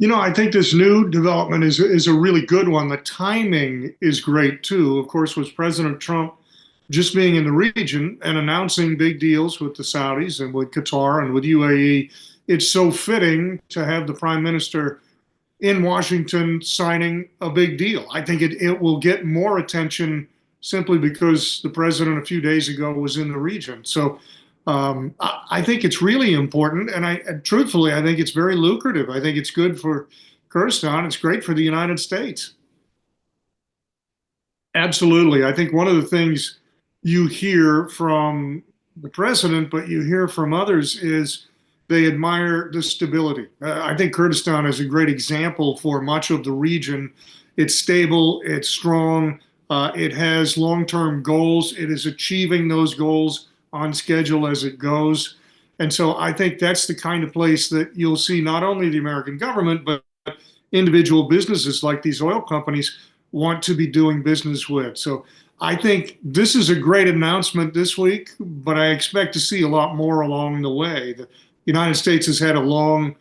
I think this new development is a really good one. The timing is great too. Of course, with President Trump just being in the region and announcing big deals with the Saudis and with Qatar and with UAE, it's so fitting to have the Prime Minister in Washington signing a big deal. I think it will get more attention simply because the president a few days ago was in the region. So I think it's really important, and truthfully, I think it's very lucrative. I think it's good for Kurdistan. It's great for the United States. Absolutely. I think one of the things you hear from the president, but you hear from others, is they admire the stability. I think Kurdistan is a great example for much of the region. It's stable, it's strong, it has long term goals, it is achieving those goals on schedule as it goes. And so I think that's the kind of place that you'll see not only the American government, but individual businesses like these oil companies want to be doing business with. So I think this is a great announcement this week, but I expect to see a lot more along the way. The United States has had a long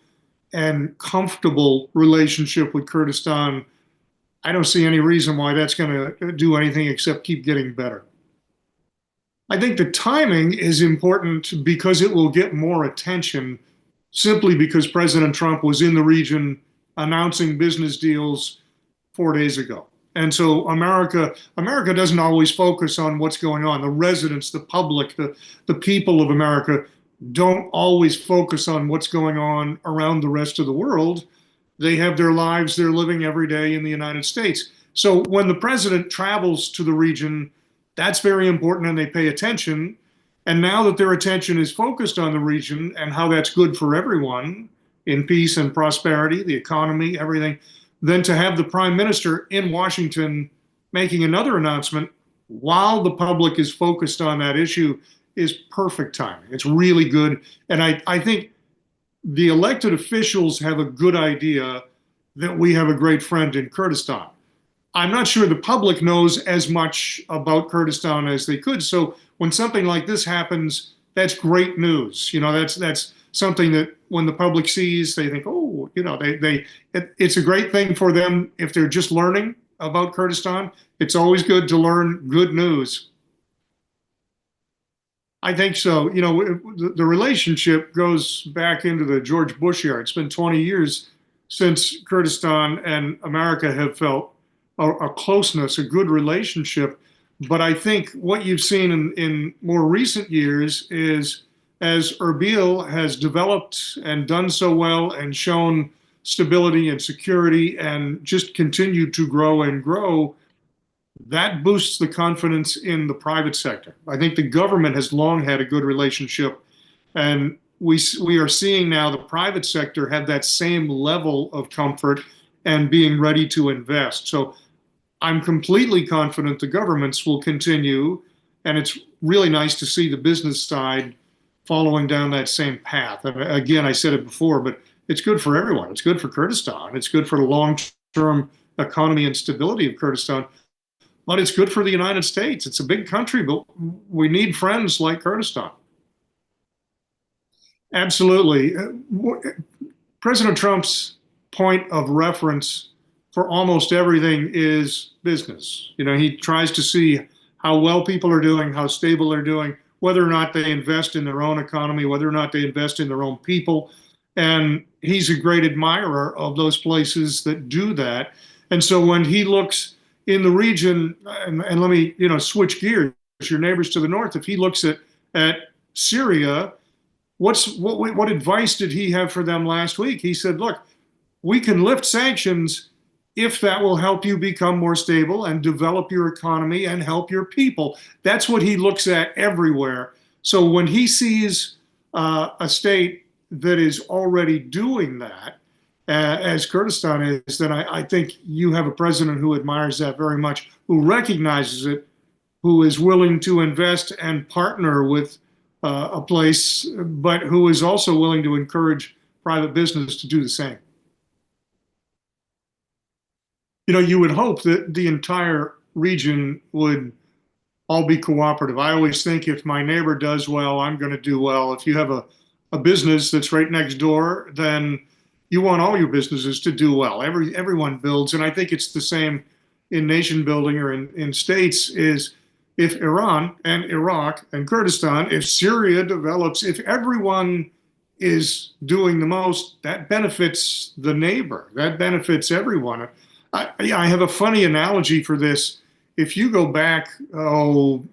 and comfortable relationship with Kurdistan. I don't see any reason why that's going to do anything except keep getting better. I think the timing is important because it will get more attention simply because President Trump was in the region announcing business deals 4 days ago. And so America doesn't always focus on what's going on. The residents, the public, the people of America don't always focus on what's going on around the rest of the world. They have their lives, they're living every day in the United States. So when the president travels to the region, that's very important and they pay attention. And now that their attention is focused on the region and how that's good for everyone in peace and prosperity, the economy, everything, then to have the prime minister in Washington making another announcement while the public is focused on that issue is perfect timing. It's really good. And I think the elected officials have a good idea that we have a great friend in Kurdistan. I'm not sure the public knows as much about Kurdistan as they could. So when something like this happens, that's great news. That's something that when the public sees, they think, oh, it's a great thing for them if they're just learning about Kurdistan. It's always good to learn good news. I think so. The relationship goes back into the George Bush era. It's been 20 years since Kurdistan and America have felt a closeness, a good relationship. But I think what you've seen in more recent years is as Erbil has developed and done so well and shown stability and security and just continued to grow and grow, that boosts the confidence in the private sector. I think the government has long had a good relationship, and we are seeing now the private sector have that same level of comfort and being ready to invest. So I'm completely confident the governments will continue, and it's really nice to see the business side following down that same path. And again, I said it before, but it's good for everyone. It's good for Kurdistan. It's good for the long-term economy and stability of Kurdistan. But it's good for the United States. It's a big country, but we need friends like Kurdistan. Absolutely. President Trump's point of reference for almost everything is business. He tries to see how well people are doing, how stable they're doing, whether or not they invest in their own economy, whether or not they invest in their own people. And he's a great admirer of those places that do that. And so when he looks in the region, and let me switch gears, your neighbors to the north, if he looks at Syria, what advice did he have for them last week? He said, look, we can lift sanctions if that will help you become more stable and develop your economy and help your people. That's what he looks at everywhere. So when he sees a state that is already doing that, as Kurdistan is, then I think you have a president who admires that very much, who recognizes it, who is willing to invest and partner with a place, but who is also willing to encourage private business to do the same. You would hope that the entire region would all be cooperative. I always think if my neighbor does well, I'm going to do well. If you have a business that's right next door, then you want all your businesses to do well. Everyone builds, and I think it's the same in nation building or in states. Is if Iran and Iraq and Kurdistan, if Syria develops, if everyone is doing the most, that benefits the neighbor. That benefits everyone. I have a funny analogy for this. If you go back,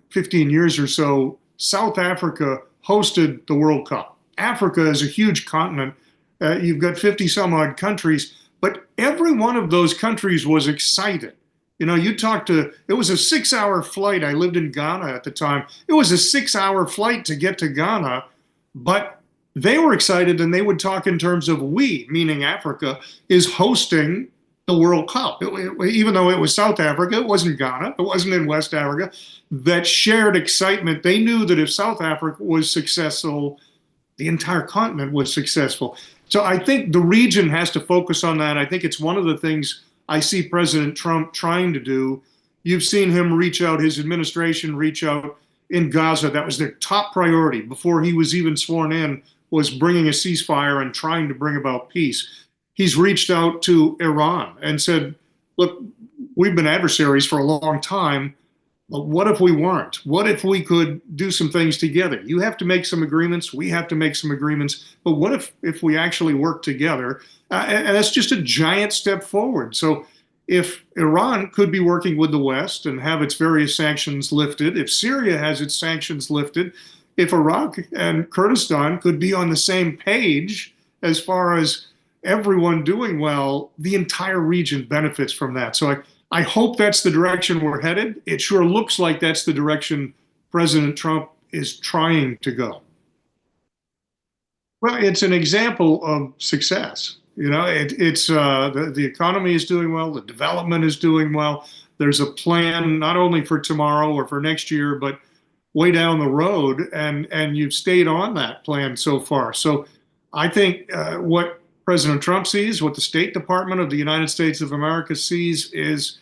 15 years or so, South Africa hosted the World Cup. Africa is a huge continent. You've got 50 some odd countries, but every one of those countries was excited. You know, it was a 6 hour flight. I lived in Ghana at the time. It was a 6 hour flight to get to Ghana, but they were excited and they would talk in terms of we, meaning Africa, is hosting the World Cup. Even though it was South Africa, it wasn't Ghana, it wasn't in West Africa. That shared excitement, they knew that if South Africa was successful, the entire continent was successful. So I think the region has to focus on that. I think it's one of the things I see President Trump trying to do. You've seen him reach out, his administration reach out in Gaza. That was their top priority before he was even sworn in, was bringing a ceasefire and trying to bring about peace. He's reached out to Iran and said, look, we've been adversaries for a long time, but what if we weren't? What if we could do some things together? You have to make some agreements. We have to make some agreements. But what if we actually work together? And that's just a giant step forward. So if Iran could be working with the West and have its various sanctions lifted, if Syria has its sanctions lifted, if Iraq and Kurdistan could be on the same page as far as everyone doing well, the entire region benefits from that. So I hope that's the direction we're headed. It sure looks like that's the direction President Trump is trying to go. Well, it's an example of success. You know, it's the economy is doing well, the development is doing well. There's a plan not only for tomorrow or for next year, but way down the road, and you've stayed on that plan so far. So I think what President Trump sees, what the State Department of the United States of America sees, is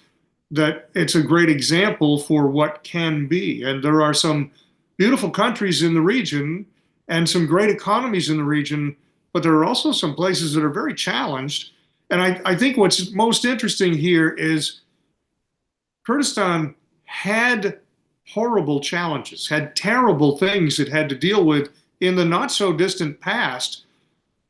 that it's a great example for what can be. And there are some beautiful countries in the region and some great economies in the region, but there are also some places that are very challenged. And I think what's most interesting here is Kurdistan had horrible challenges, had terrible things it had to deal with in the not so distant past.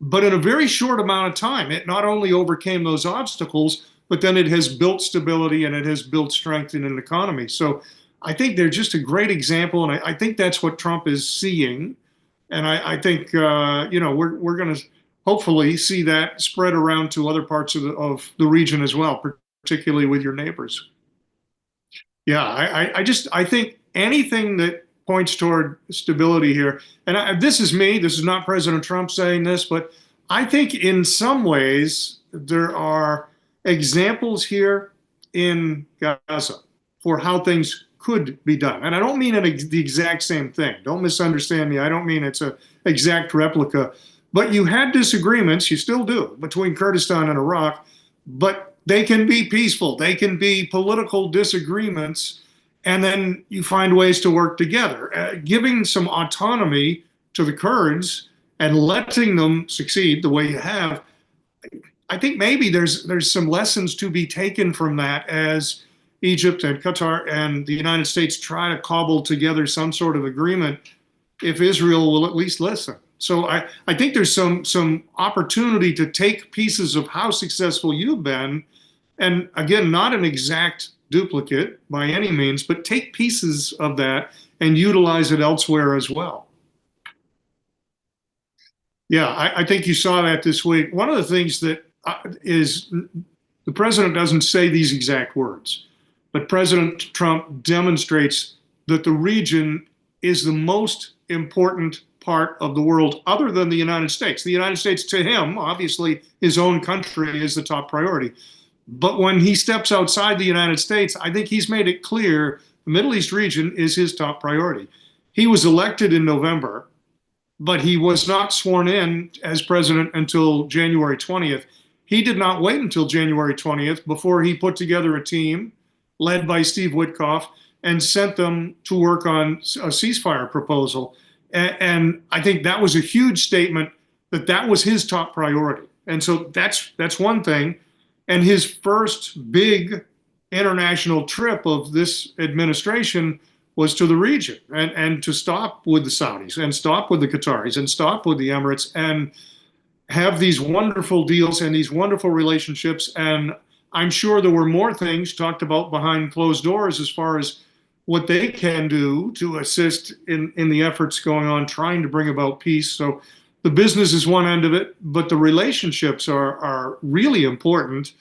But in a very short amount of time, it not only overcame those obstacles, but then it has built stability and it has built strength in an economy. So I think they're just a great example. And I think that's what Trump is seeing. And I think, we're going to hopefully see that spread around to other parts of the region as well, particularly with your neighbors. Yeah, I think anything that points toward stability here, and this is me, this is not President Trump saying this, but I think in some ways there are examples here in Gaza for how things could be done. And I don't mean the exact same thing. Don't misunderstand me. I don't mean it's an exact replica, but you had disagreements, you still do, between Kurdistan and Iraq, but they can be peaceful. They can be political disagreements, and then you find ways to work together. Giving some autonomy to the Kurds and letting them succeed the way you have, I think maybe there's some lessons to be taken from that as Egypt and Qatar and the United States try to cobble together some sort of agreement, if Israel will at least listen. So I think there's some opportunity to take pieces of how successful you've been, and again, not an exact duplicate by any means, but take pieces of that and utilize it elsewhere as well. Yeah, I think you saw that this week. One of the things that is the president doesn't say these exact words, but President Trump demonstrates that the region is the most important part of the world other than the United States. The United States, to him, obviously, his own country is the top priority. But when he steps outside the United States, I think he's made it clear the Middle East region is his top priority. He was elected in November, but he was not sworn in as president until January 20th. He did not wait until January 20th before he put together a team led by Steve Witkoff and sent them to work on a ceasefire proposal. And I think that was a huge statement that was his top priority. And so that's one thing. And his first big international trip of this administration was to the region and to stop with the Saudis and stop with the Qataris and stop with the Emirates and have these wonderful deals and these wonderful relationships. And I'm sure there were more things talked about behind closed doors as far as what they can do to assist in the efforts going on trying to bring about peace. So the business is one end of it, but the relationships are really important.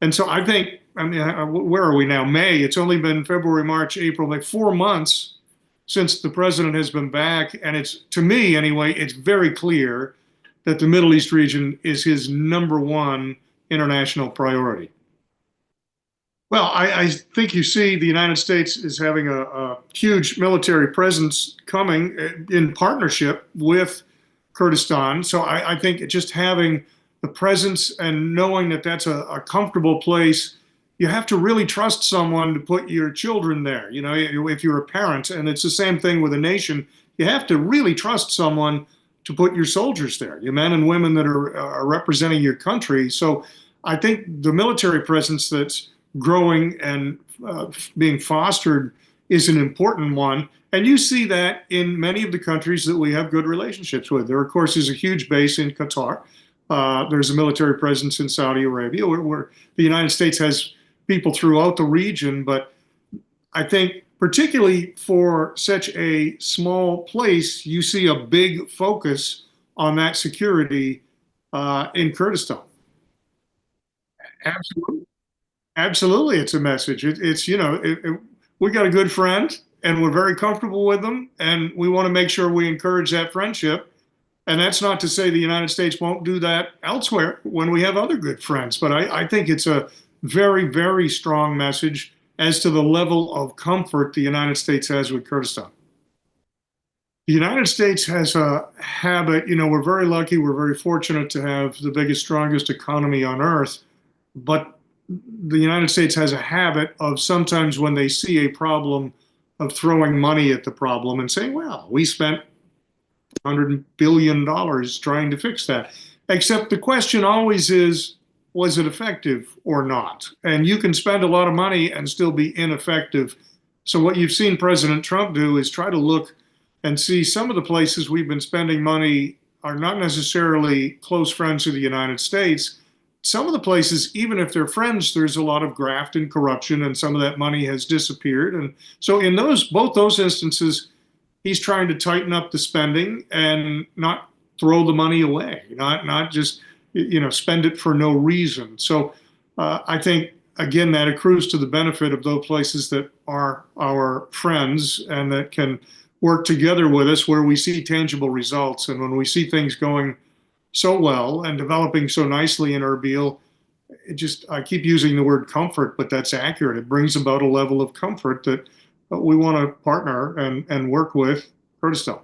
And so I think, I mean, where are we now? May. It's only been February, March, April, like 4 months since the president has been back. And it's, to me anyway, it's very clear that the Middle East region is his number one international priority. Well, I think you see the United States is having a huge military presence coming in partnership with Kurdistan. So I think just having the presence and knowing that that's a comfortable place, you have to really trust someone to put your children there. You know, if you're a parent, and it's the same thing with a nation, you have to really trust someone to put your soldiers there, your men and women that are representing your country. So I think the military presence that's growing and being fostered is an important one. And you see that in many of the countries that we have good relationships with. There, of course, is a huge base in Qatar. There's a military presence in Saudi Arabia, where the United States has people throughout the region. But I think, particularly for such a small place, you see a big focus on that security in Kurdistan. Absolutely. Absolutely, it's a message. It's we got a good friend, and we're very comfortable with them, and we want to make sure we encourage that friendship. And that's not to say the United States won't do that elsewhere when we have other good friends. But I think it's a very, very strong message as to the level of comfort the United States has with Kurdistan. The United States has a habit, we're very lucky, we're very fortunate to have the biggest, strongest economy on earth. But the United States has a habit of sometimes when they see a problem of throwing money at the problem and saying, well, we spent $100 billion trying to fix that. Except the question always is, was it effective or not? And you can spend a lot of money and still be ineffective. So what you've seen President Trump do is try to look and see some of the places we've been spending money are not necessarily close friends of the United States. Some of the places, even if they're friends, there's a lot of graft and corruption, and some of that money has disappeared. And so in both those instances, he's trying to tighten up the spending and not throw the money away, not just spend it for no reason. So I think again that accrues to the benefit of those places that are our friends and that can work together with us, where we see tangible results. And when we see things going so well and developing so nicely in Erbil, I keep using the word comfort, but that's accurate. It brings about a level of comfort that we want to partner and work with Kurdistan.